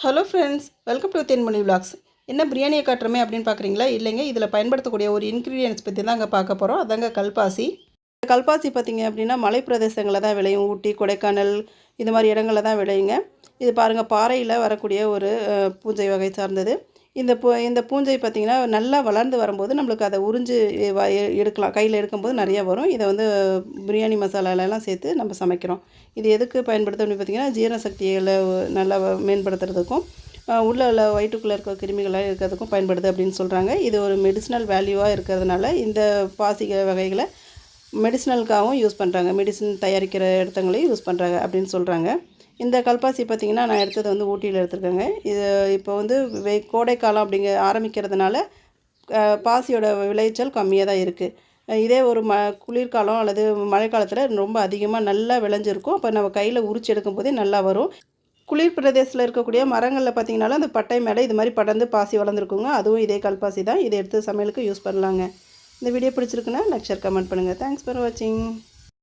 Hello friends, welcome to Thenmozhi vlogs. என்ன பிரியாணியை காட்டுறமே அப்படின்னு பார்க்குறீங்களா? இல்லைங்க, இதில் பயன்படுத்தக்கூடிய ஒரு இன்க்ரீடியன்ஸ் பற்றி தாங்க பார்க்க போகிறோம். அதாங்க கல்பாசி. கல்பாசி பார்த்திங்க அப்படின்னா மலை பிரதேசங்களில் தான் விளையும். ஊட்டி, கொடைக்கானல் இது மாதிரி இடங்களில் தான் விளையுங்க. இது பாருங்கள், பாறையில் வரக்கூடிய ஒரு பூஞ்சை வகை சார்ந்தது. இந்த பூஞ்சை பார்த்திங்கன்னா நல்லா வளர்ந்து வரும்போது நம்மளுக்கு அதை உறிஞ்சு எடுக்கலாம். கையில் எடுக்கும்போது நிறையா வரும். இதை வந்து பிரியாணி மசாலாலெல்லாம் சேர்த்து நம்ம சமைக்கிறோம். இது எதுக்கு பயன்படுது அப்படின்னு பார்த்திங்கன்னா, ஜீரண சக்திகளை நல்லா மேம்படுத்துறதுக்கும் உள்ள வயிற்றுக்குள்ளே இருக்க கிருமிகளாக இருக்கிறதுக்கும் பயன்படுது அப்படின்னு சொல்கிறாங்க. இது ஒரு மெடிசினல் வேல்யூவாக இருக்கிறதுனால இந்த பாசி வகைகளை மெடிசினலுக்காகவும் யூஸ் பண்ணுறாங்க. மெடிசின் தயாரிக்கிற இடத்துங்களையும் யூஸ் பண்ணுறாங்க அப்படின்னு சொல்கிறாங்க. இந்த கல்பாசி பார்த்திங்கன்னா நான் எடுத்தது வந்து ஊட்டியில் எடுத்துருக்கேங்க. இது இப்போ வந்து கோடைக்காலம் ஆரம்பிக்கிறதுனால பாசியோட விளைச்சல் கம்மியாக தான் இருக்குது. இதே ஒரு குளிர்காலம் அல்லது மழைக்காலத்தில் ரொம்ப அதிகமாக நல்லா விளைஞ்சிருக்கும். அப்போ நம்ம கையில் உரிச்சு எடுக்கும் போதே நல்லா வரும். குளிர் பிரதேசத்தில் இருக்கக்கூடிய மரங்களில் பார்த்திங்கனாலும் அந்த பட்டை மேலே இது மாதிரி படர்ந்து பாசி வளர்ந்துருக்குங்க. அதுவும் இதே கல்பாசி தான். இதை எடுத்து சமையலுக்கு யூஸ் பண்ணலாங்க. இந்த வீடியோ பிடிச்சிருக்குன்னா லைக், ஷேர், கமெண்ட் பண்ணுங்கள். தேங்க்ஸ் ஃபார் வாட்சிங்.